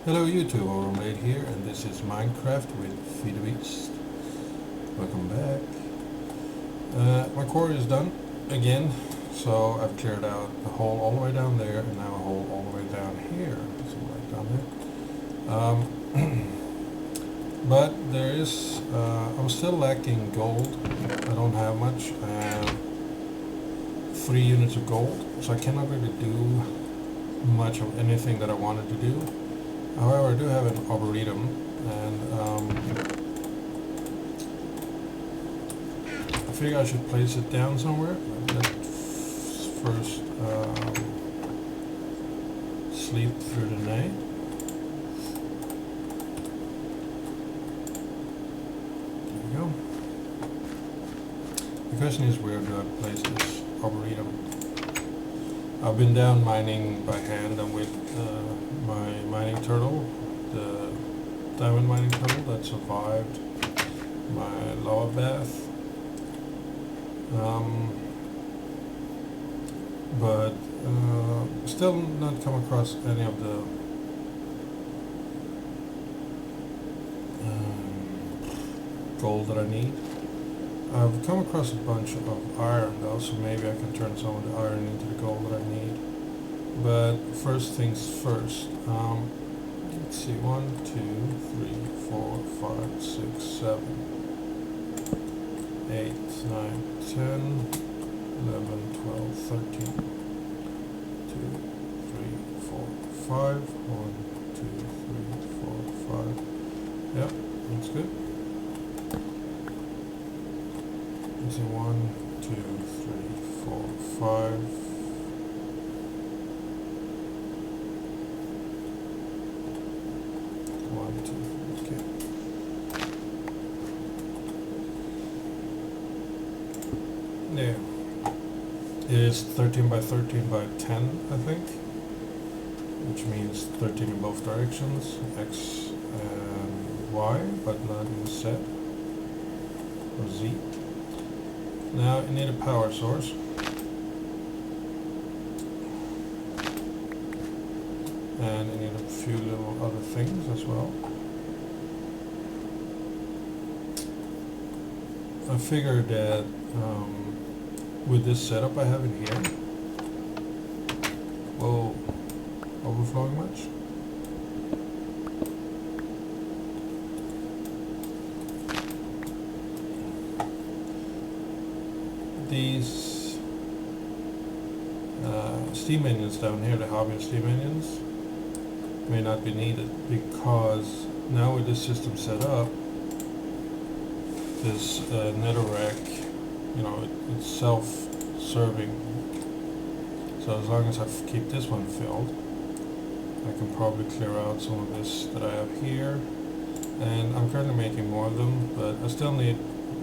Hello YouTube, Overmade here, and this is Minecraft with Feed the Beast. Welcome back. My quarry is done again, so I've cleared out a hole all the way down there, and now a hole all the way down here. So right down there. But there is, I'm still lacking gold. I don't have much. I have 3 units of gold, so I cannot really do much of anything that I wanted to do. However, I do have an arboretum, and I figure I should place it down somewhere. Let's first sleep through the night. There we go. The question is, where do I place this arboretum? I've been down mining by hand and with my mining turtle, the diamond mining turtle that survived my lava bath. But still not come across any of the gold that I need. I've come across a bunch of iron though, so maybe I can turn some of the iron into the gold that I need. But first things first, let's see, 1, 2, 3, 4, 5, 6, 7, 8, 9, 10, 11, 12, 13, 2, 3, 4, 5, 1, 2, 3, 4, 5, yep, that's good. Let's see, 1, 2, 3, 4, 5. Okay. There. It is 13 by 13 by 10, I think, which means 13 in both directions, X and Y, but not in Z or Z. Now you need a power source. And I need a few little other things as well. I figured that with this setup I have in here, whoa, overflowing much? These steam engines down here, the hobbyist steam engines, may not be needed, because now with this system set up, this netherrack, you know, it's self-serving. So as long as I keep this one filled, I can probably clear out some of this that I have here. And I'm currently making more of them, but I still need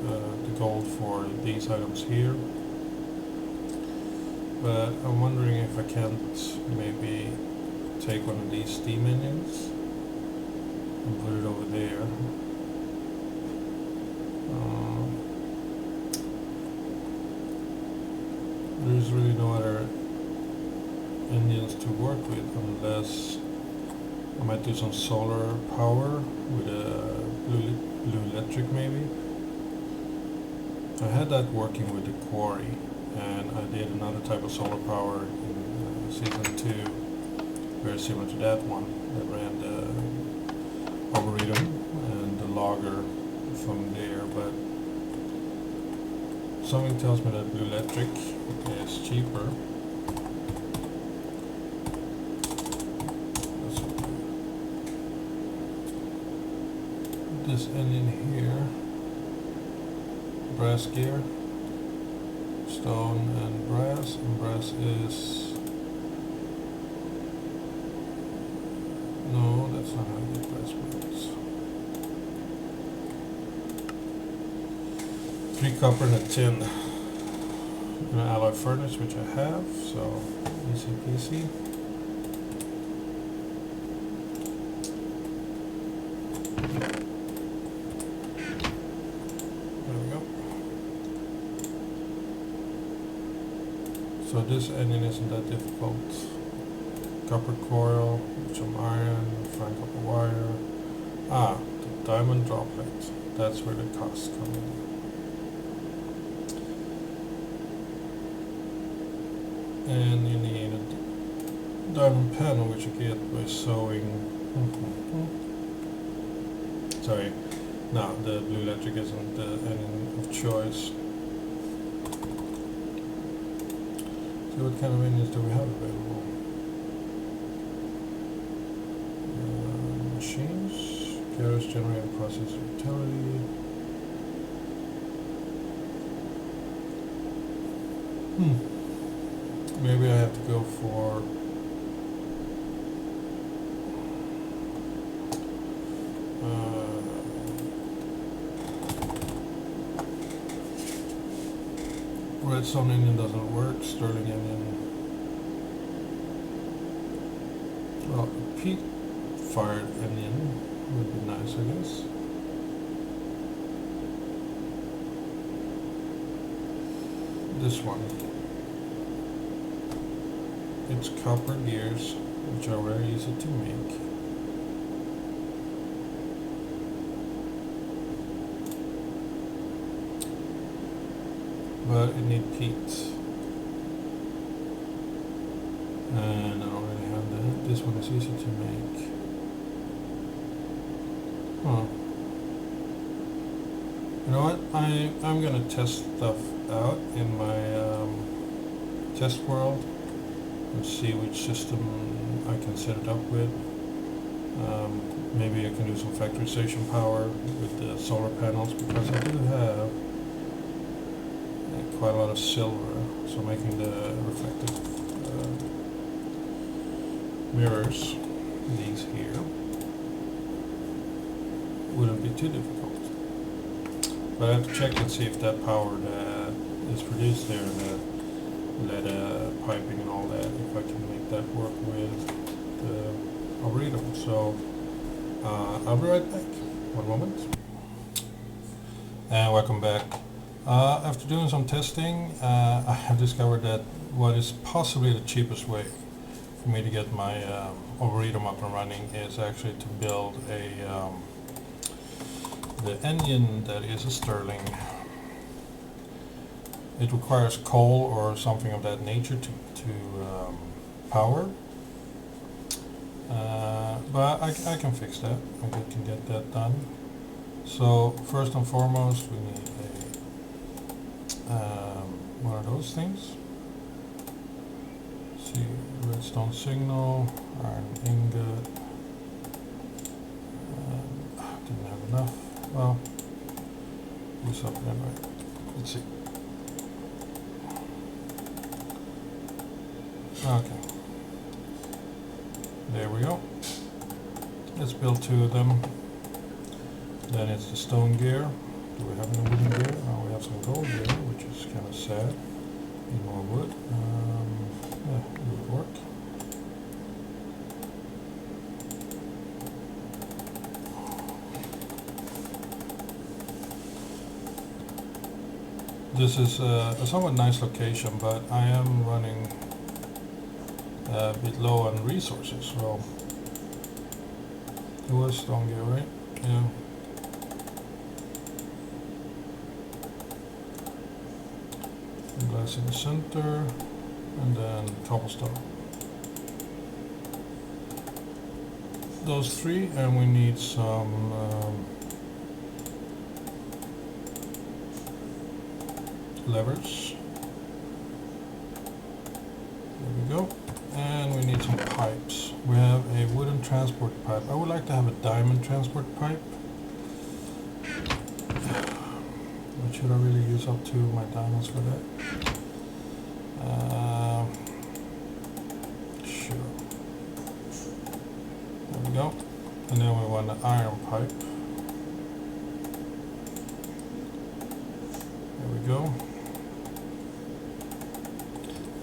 the gold for these items here. But I'm wondering if I can't maybe take one of these steam engines and put it over there. There's really no other engines to work with unless I might do some solar power with a blue electric maybe. I had that working with the quarry, and I did another type of solar power in season 2, very similar to that one, that ran the arboretum and the logger from there, but something tells me that blue electric is cheaper. This engine here, brass gear, stone and brass is, no, that's not how you get brass works. 3 copper and a tin. An alloy furnace, which I have, so easy peasy. There we go. So this engine isn't that difficult. copper coil, some iron, fine copper wire. The diamond droplet. That's where the costs come in. And you need a diamond panel, which you get by sewing. Sorry, no, the blue electric isn't any of choice. So what kind of onions do we have available? Machines, carriers, generator, processor, utility. Maybe I have to go for redstone onion doesn't work, sterling onion. Well, peat fired onion would be nice, I guess. This one. It's copper gears, which are very easy to make. But it needs peat. And I don't really have that. This one is easy to make. You know what? I'm gonna test stuff out in my test world and see which system I can set it up with. Maybe I can do some factory station power with the solar panels, because I do have quite a lot of silver, so making the reflective mirrors, these here, wouldn't be too difficult. But I have to check and see if that power that is produced there, that lead piping and all that, if I can make that work with the Arboretum. So I'll be right back. One moment. And welcome back. After doing some testing, I have discovered that what is possibly the cheapest way for me to get my Arboretum up and running is actually to build the engine that is a sterling. It requires coal or something of that nature to power, but I can fix that. I can get that done. So first and foremost, we need one of those things. Let's see, redstone signal, iron ingot. Didn't have enough. Well, use up anyway. Let's see. Okay. There we go. Let's build 2 of them. Then it's the stone gear. Do we have any wooden gear? Oh, we have some gold gear, which is kind of sad. Need more wood. Yeah, it would work. This is a somewhat nice location, but I am running a bit low on resources. Well, it was stone gear, right? Yeah. Glass in the center, and then cobblestone. Those 3, and we need some levers. There we go. And we need some pipes. We have a wooden transport pipe. I would like to have a diamond transport pipe. But should I really use up 2 of my diamonds for that? Sure. There we go. And then we want an iron pipe. There we go.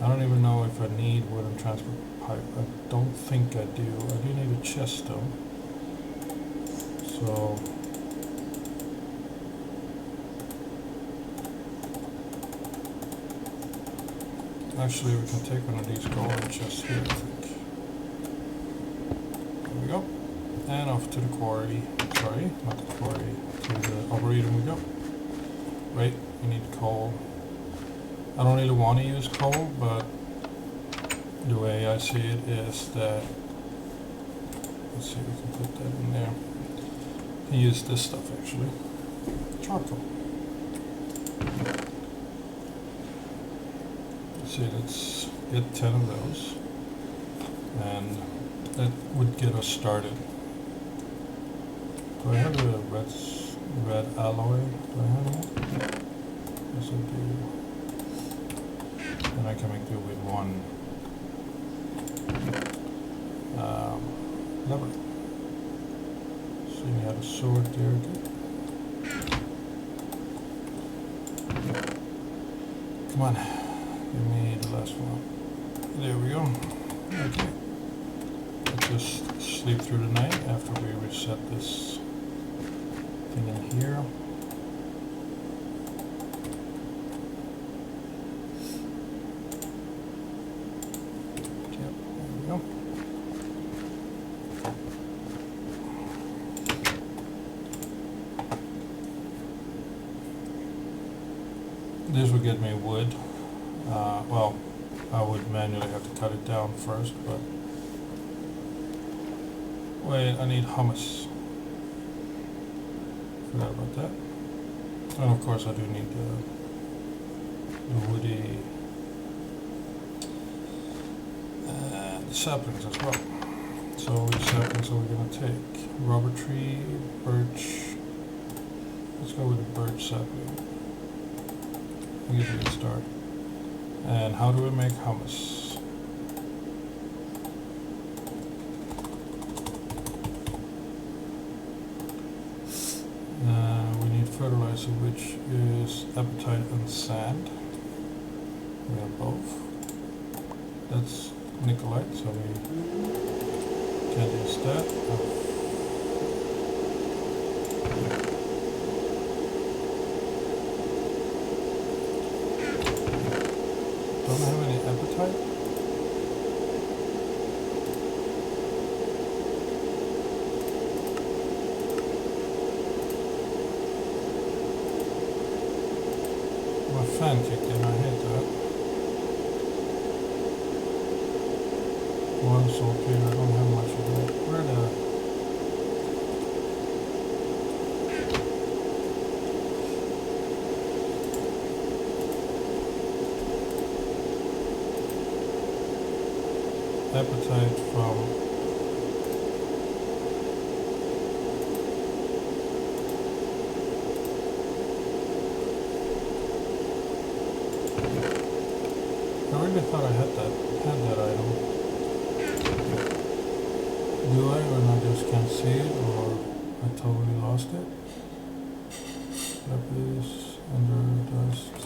I don't even know if I need wooden transport pipe. I don't think I do. I do need a chest though. So actually we can take one of these golden chests here, I think. and off to the quarry. Sorry, not the quarry, to the arboretum we go. Right, we need coal. I don't really want to use coal, but the way I see it is that, let's see if we can put that in there. You can use this stuff actually, charcoal. Let's see, let's get 10 of those, and that would get us started. Do I have a red alloy? Do I have it? Yes, I do. And I can make do with one lever. So you have a sword there. Come on, give me the last one. There we go. Okay. Let's just sleep through the night after we reset this thing in here. Yep, there we go. This would get me wood. Well, I would manually have to cut it down first, but wait, I need hummus. Forgot about that. And of course I do need the woody the saplings as well. So which saplings are we going to take? Rubber tree, birch. Let's go with the birch sapling. I'll give it a start. And how do we make hummus? We need fertilizer, which is apatite and sand. We have both. That's Nicolite, so we can't use that. Don't I have any apatite? My fan kicked in, I hate that. One saltpeter, I don't have much of that. Where the... Appetite from I really thought I had that item. Do I, or I just can't see it, or I totally lost it? Lapis, under dust,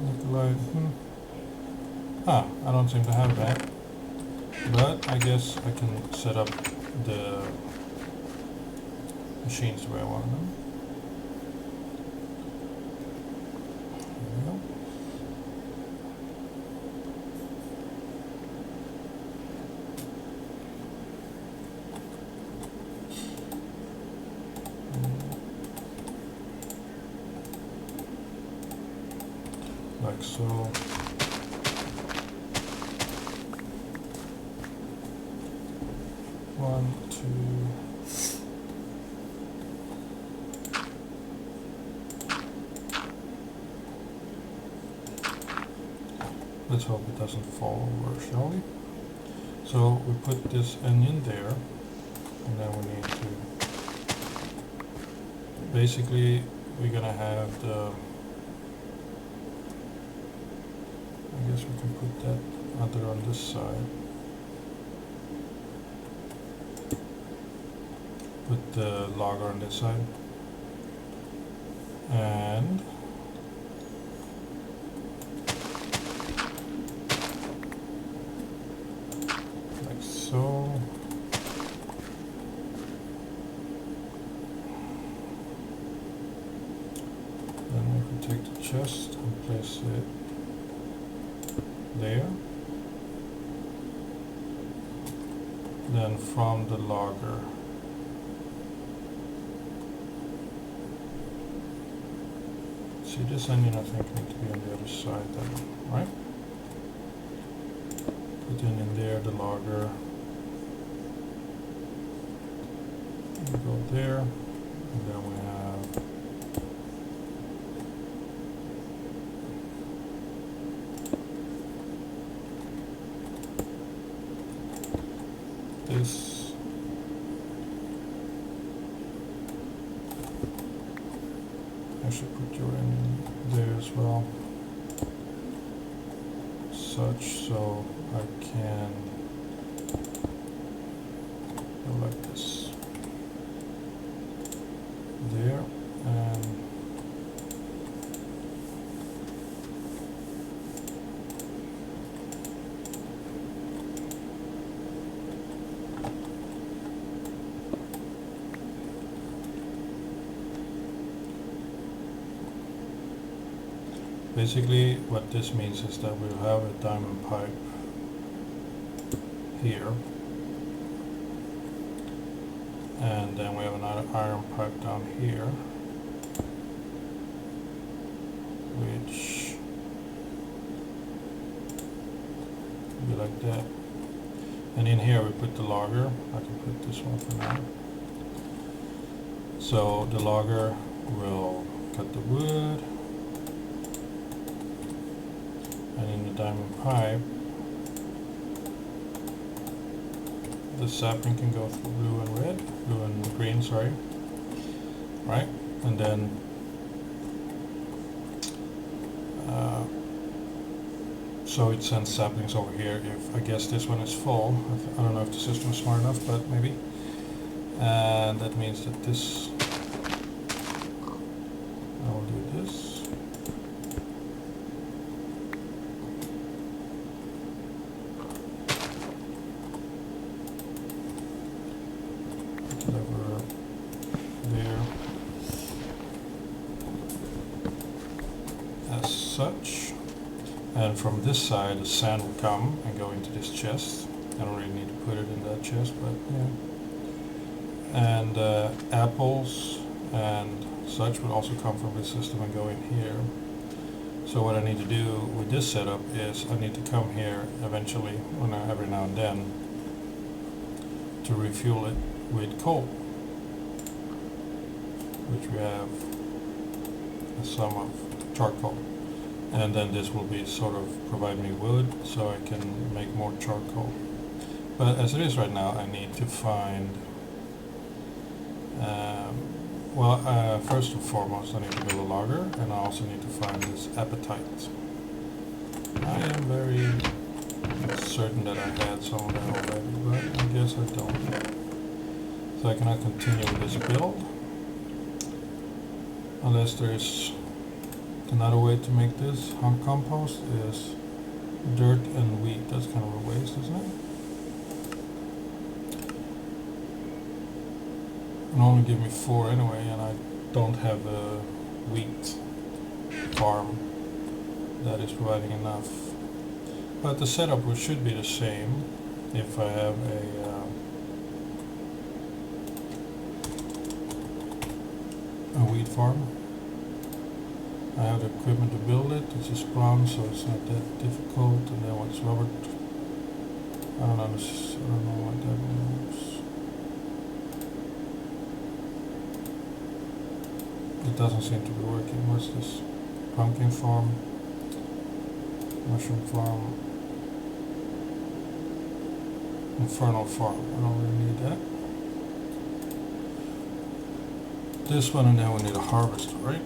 Nicolite. I don't seem to have that, but I guess I can set up the machines the way I want them. There we go. Like so. One, two. Let's hope it doesn't fall over, shall we? So we put this onion there, and then we need to, basically we're gonna have the, I guess we can put that other on this side. Put the logger on this side, and like so. Then we can take the chest and place it there. then from the logger. See, this onion I think needs to be on the other side then, right? Put in there the logger. We go there, and then we have this. I should put your onion there as well, such so I can go like this. There, and basically what this means is that we'll have a diamond pipe here, and then we have another iron pipe down here, which will be like that. And in here we put the logger. I can put this one for now. So the logger will cut the wood, and in the diamond pipe the sapling can go through blue and green, sorry, right? And then so it sends saplings over here. If I guess this one is full, I don't know if the system is smart enough, but maybe. And that means that this, I will do this. Over there as such, and from this side the sand will come and go into this chest. I don't really need to put it in that chest, but yeah. And apples and such will also come from this system and go in here. So what I need to do with this setup is I need to come here eventually, every now and then, to refuel it with coal, which we have a sum of charcoal, and then this will be sort of provide me wood so I can make more charcoal. But as it is right now, I need to find first and foremost I need to build a logger, and I also need to find this apatite. I am very certain that I had some of that already, but I guess I don't. So I cannot continue with this build unless there's another way to make this. Compost is dirt and wheat. That's kind of a waste, isn't it? It only give me 4 anyway, and I don't have a wheat farm that is providing enough. But the setup should be the same if I have a wheat farm. I have the equipment to build it. It's a sprung, so it's not that difficult. And then what's Robert? I don't know what that means. It doesn't seem to be working. What's this? Pumpkin farm, mushroom farm, infernal farm. I don't really need that. This one, and then we need a harvester, right?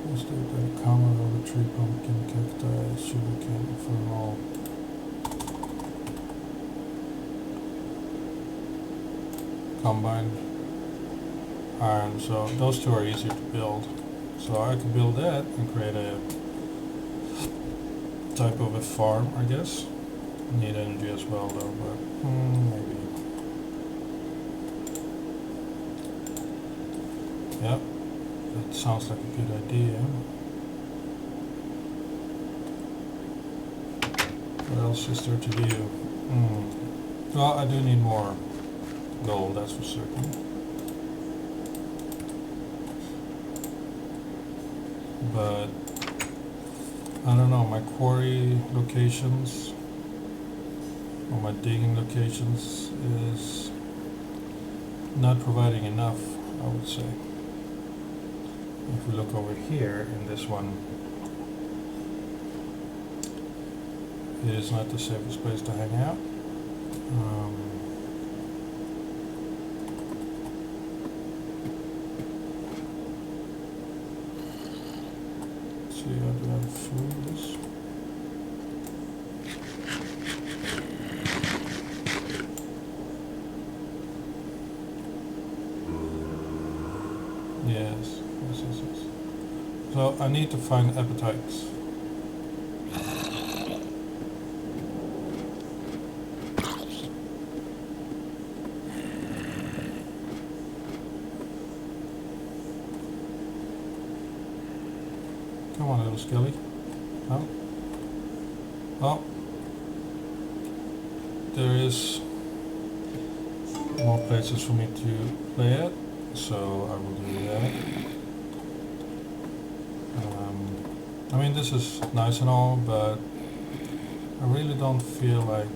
Let's do that. Common over tree, pumpkin, cacti, sugarcane, infernal. Combined iron. So those two are easier to build. So I could build that and create a type of a farm, I guess. Need energy as well though, but maybe. Yeah, that sounds like a good idea. What else is there to do? Well, I do need more gold, that's for certain. But I don't know, my quarry locations or my digging locations is not providing enough, I would say. If we look over here in this one, it is not the safest place to hang out. Let's see, how do I have food this? Yes. So I need to find appetites. Come on, little skelly. No? Oh. There is more places for me to play at, so I will do that. I mean, this is nice and all, but I really don't feel like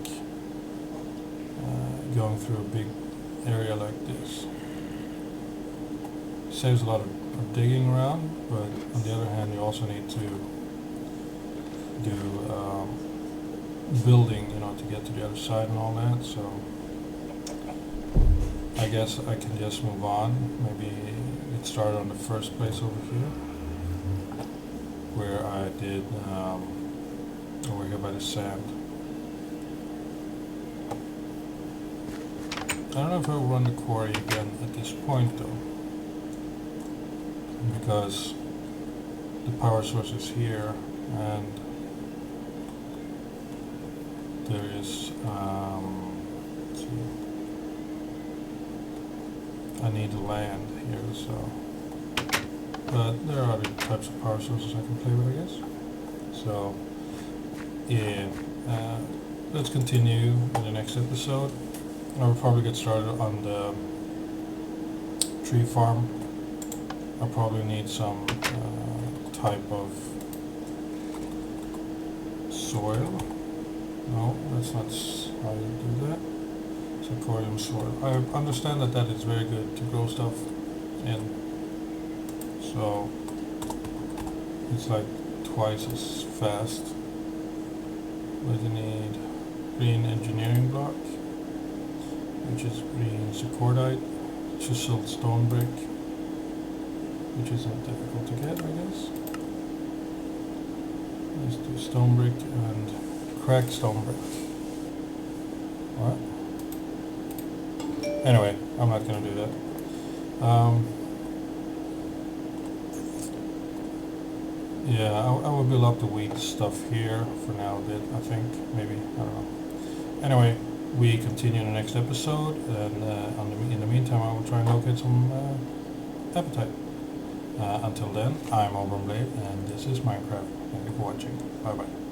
going through a big area like this. Saves a lot of digging around, but on the other hand, you also need to do building, to get to the other side and all that. So I guess I can just move on. Maybe get started on the first place over here, where I did over here by the sand. I don't know if I'll run the quarry again at this point though, because the power source is here and there is let's see, I need the land here, so but there are other types of power sources I can play with, I guess. So yeah, let's continue in the next episode. I will probably get started on the tree farm. I'll probably need some type of soil. No, that's not how you do that. Sacorium soil. I understand that that is very good to grow stuff in. So it's like twice as fast. But you need green engineering block, which is green Secordite, chiseled stone brick, which isn't difficult to get, I guess. Let's do stone brick and cracked stone brick. What? Anyway, I'm not gonna do that. Yeah, I will build up the wheat stuff here for now a bit, I think. Maybe, I don't know. Anyway, we continue in the next episode, and in the meantime I will try and locate some appetite. Until then, I'm Auburn Blade, and this is Minecraft. Thank you for watching. Bye bye.